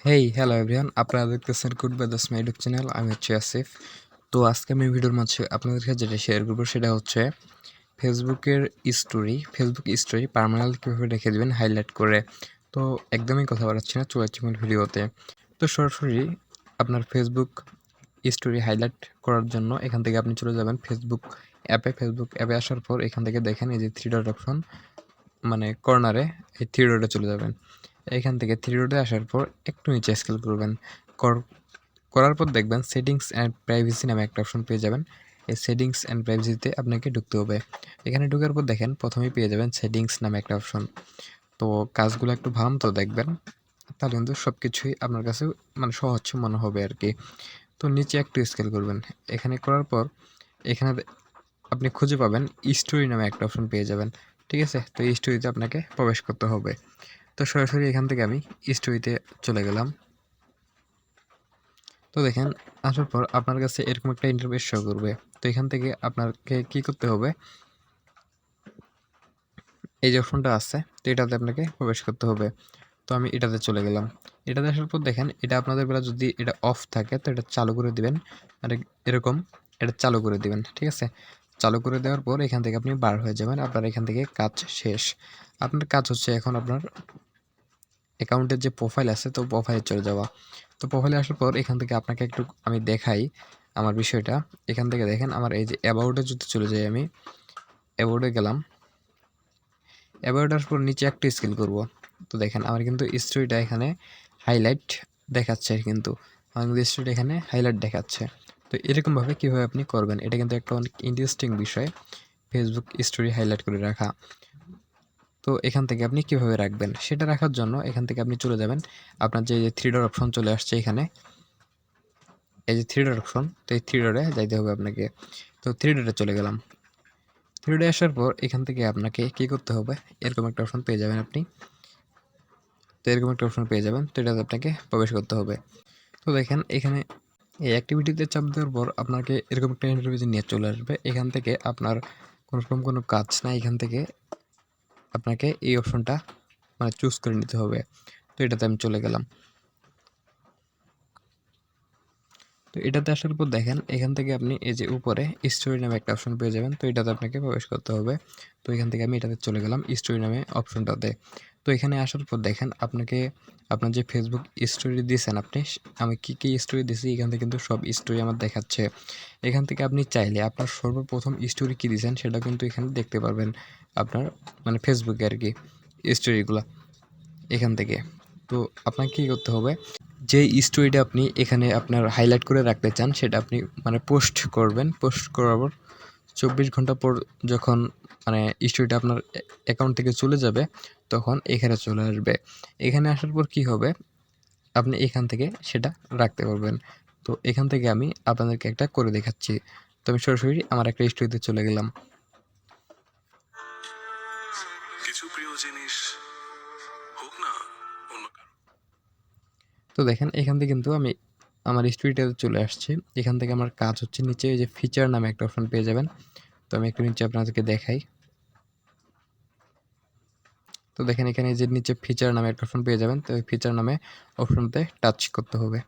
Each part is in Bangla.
হ্যালো এভরিওয়ান, আপনারা দেখতেছেন could buy the স্মাই YouTube channel. আমি হচ্ছে আসিফ। তো আজকে আমি ভিডিওর মাঝে আপনাদের কাছে যেটা শেয়ার করবো সেটা হচ্ছে ফেসবুক স্টোরি পার্মানেন্ট কীভাবে রেখে দেবেন হাইলাইট করে। তো একদমই কথা বাড়াচ্ছি না, চলে যাচ্ছি মূল ভিডিওতে। তো সরাসরি আপনার ফেসবুক স্টোরি হাইলাইট করার জন্য এখান থেকে আপনি চলে যাবেন ফেসবুক অ্যাপে আসার পর এখান থেকে দেখেন এই যে থ্রি ডট অপশন, মানে কর্নারে এই থ্রি ডটে চলে যাবেন। এখান থেকে থ্রি ডটে আসার পর একটু নিচে স্ক্রল করবেন। করার পর দেখবেন সেটিংস অ্যান্ড প্রাইভেসি নামে একটা অপশন পেয়ে যাবেন। এই সেটিংস অ্যান্ড প্রাইভেসিতে আপনাকে ঢুকতে হবে। এখানে ঢোকার পর দেখেন প্রথমেই পেয়ে যাবেন সেটিংস নামে একটা অপশন। তো কাজগুলো একটু ভালো মতো দেখবেন, তাহলে কিন্তু সব কিছুই আপনার কাছে মানে সহজ মনে হবে আর কি। তো নিচে একটু স্ক্রল করবেন। এখানে করার পর এখানে আপনি খুঁজে পাবেন স্টোরি নামে একটা অপশন পেয়ে যাবেন। ঠিক আছে, তো এই স্টোরিতে আপনাকে প্রবেশ করতে হবে। তো সরাসরি এখান থেকে আমি স্টোরিতে চলে গেলাম। তো দেখেন আসার পর আপনার কাছে এরকম একটা ইন্টারফেস শো করবে। তো এখান থেকে আপনাকে কি করতে হবে, এই যে অপশনটা আছে তো এটাতে আপনাকে প্রবেশ করতে হবে। তো আমি এটাতে চলে গেলাম। এটাতে আসার পর দেখেন এটা আপনাদের বেলা যদি এটা অফ থাকে তো এটা চালু করে দিবেন। আর এরকম এটা চালু করে দিবেন। ঠিক আছে, চালু করে দেওয়ার পর এখান থেকে আপনি বার হয়ে যাবেন। আপনার এখান থেকে কাজ শেষ। আপনার কাজ হচ্ছে এখন আপনার অ্যাকাউন্টের যে প্রোফাইল আছে তো প্রোফাইলে চলে যাওয়া। তো প্রোফাইলে আসার পর এখান থেকে আপনাকে একটু আমি দেখাই আমার বিষয়টা। এখান থেকে দেখেন আমার এই যে অ্যাবাউটে যদি চলে যাই, আমি অ্যাবাউটে গেলাম। অ্যাবাউট আসার পর নিচে একটু স্ক্রল করব। তো দেখেন আমার কিন্তু স্টোরিটা এখানে হাইলাইট দেখাচ্ছে, কিন্তু আমার কিন্তু স্টোরিটা এখানে হাইলাইট দেখাচ্ছে। তো এরকমভাবে কীভাবে আপনি করবেন, এটা কিন্তু একটা অনেক ইন্টারেস্টিং বিষয়, ফেসবুক স্টোরি হাইলাইট করে রাখা। তো এখান থেকে আপনি কিভাবে রাখবেন সেটা রাখার জন্য এখান থেকে আপনি চলে যাবেন। আপনার যে থ্রি ডট অপশন চলে আসছে এখানে, এই যে থ্রি ডট অপশন, তো এই থ্রি ডটে যাইতে হবে আপনাকে। তো থ্রি ডটে চলে গেলাম। থ্রি ডটে আসার পর এখান থেকে আপনাকে কী করতে হবে, এরকম একটা অপশন পেয়ে যাবেন আপনি। তো এরকম একটা অপশন পেয়ে যাবেন, তো এটাতে আপনাকে প্রবেশ করতে হবে। তো দেখেন এখানে এই অ্যাক্টিভিটিতে চাপ দেওয়ার পর আপনাকে এরকম একটা ইন্টারভিউ নিয়ে চলে আসবে। এখান থেকে আপনার কোনোরকম কোনো কাজ না, এখান থেকে আপনাকে এই অপশনটা মানে চুজ করে নিতে হবে। তো এটাতে আমি চলে গেলাম। তো এটাতে আসার পর দেখেন এখান থেকে আপনি এই যে উপরে স্টোরি নামে একটা অপশন পেয়ে যাবেন। তো এটাতে আপনাকে প্রবেশ করতে হবে। তো এখান থেকে আমি এটাতে চলে গেলাম স্টোরি নামে অপশনটাতে। তো এখানে আসার পর দেখেন আপনাকে আপনার যে ফেসবুক স্টোরি দিয়েছেন আপনি, আমি কী স্টোরি দিয়েছি এখান থেকে কিন্তু সব স্টোরি আমার দেখাচ্ছে। এখান থেকে আপনি চাইলে আপনার সর্বপ্রথম স্টোরি কী দিয়েছেন সেটা কিন্তু এখানে দেখতে পারবেন, আপনার মানে ফেসবুকে আর কি স্টোরিগুলো এখান থেকে। তো আপনাকে কী করতে হবে, যে স্টোরিটা আপনি এখানে আপনার হাইলাইট করে রাখতে চান সেটা আপনি মানে পোস্ট করবেন। পোস্ট করার পর 24 ঘন্টা পর যখন মানে স্টোরিটা আপনার অ্যাকাউন্ট থেকে চলে যাবে তখন এখানে চলে আসবে। এখানে আসার পর কি হবে, আপনি এখান থেকে সেটা রাখতে পারবেন। তো এখান থেকে আমি আপনাদেরকে একটা করে দেখাচ্ছি। তো আমি সরাসরি আমার একটা স্টোরিতে চলে গেলাম। কিছু প্রিয় জিনিস হোক না অন্য কারো। তো দেখেন এখান থেকে কিন্তু আমি আমার স্টোরিটাতে চলে আসছি। এখান থেকে আমার কাজ হচ্ছে নিচে এই যে ফিচার নামে একটা অপশন পেয়ে যাবেন। তো আমি একটু নিচে আপনাদেরকে দেখাই। তো দেখেন এখানে যে নিচে ফিচার নামে একটা অপশন পেয়ে যাবেন। তো এই ফিচার নামে অপশনতে টাচ করতে হবে।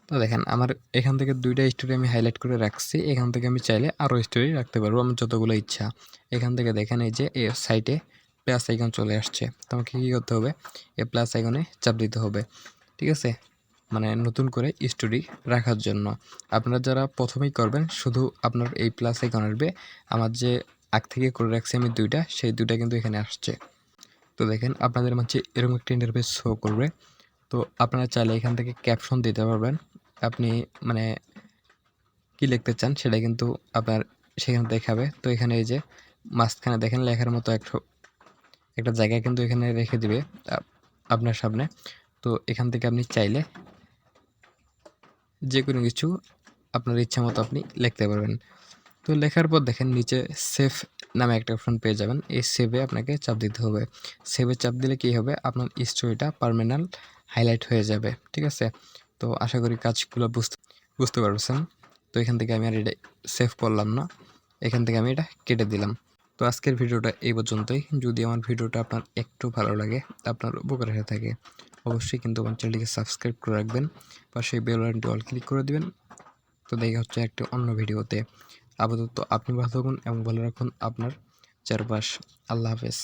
তো দেখেন আমার এখান থেকে 2টা স্টোরি আমি হাইলাইট করে রাখছি। এখান থেকে আমি চাইলে আরও স্টোরি রাখতে পারবো আমার যতগুলো ইচ্ছা। এখান থেকে দেখেন এই যে এ সাইটে প্লাস আইকন চলে আসছে। তো আমাকে কী করতে হবে, এই প্লাস আইকনে চাপ দিতে হবে। ঠিক আছে, মানে নতুন করে স্টোরি রাখার জন্য। আপনারা যারা প্রথমেই করবেন শুধু আপনার এই প্লাস আইকন আসবে। আমার যে আগ থেকে করে রাখছি আমি 2টা, সেই 2টা কিন্তু এখানে আসছে। তো দেখেন আপনাদের মাঝে এরকম একটা ইন্টারফেস শো করবে। তো আপনারা চাইলে এখান থেকে ক্যাপশন দিতে পারবেন। আপনি মানে কি লিখতে চান সেটা কিন্তু আপনার সেখানে দেখাবে। তো এখানে এই যে মাঝখানে দেখেন লেখার মতো একটা জায়গা কিন্তু এখানে রেখে দিবে আপনার সামনে। তো এখান থেকে আপনি চাইলে যে কোনো কিছু আপনার ইচ্ছা মতো আপনি লিখতে পারবেন। তো লেখার পর দেখেন নিচে সেভ নামে একটা অপশন পেয়ে যাবেন। এই সেভে আপনাকে চাপ দিতে হবে। সেভে চাপ দিলে কী হবে, আপনার স্টোরিটা পার্মানেন্ট হাইলাইট হয়ে যাবে। ঠিক আছে, তো আশা করি কাজগুলো বুঝতে পারছেন। তো এখান থেকে আমি আর এটা সেভ করলাম না, এখান থেকে আমি এটা কেটে দিলাম। তো আজকের ভিডিওটা এই পর্যন্তই। যদি আমার ভিডিওটা আপনার একটু ভালো লাগে, আপনার উপকার হয়ে থাকে, অবশ্যই কিন্তু আমার চ্যানেলটিকে সাবস্ক্রাইব করে রাখবেন, পাশে বেল বাটনটি অল ক্লিক করে দিবেন। তো দেখা হচ্ছে একটি অন্য ভিডিওতে। আপাতত আপনি ভালো থাকুন এবং ভালো রাখুন আপনার চারপাশ। আল্লাহ হাফেজ।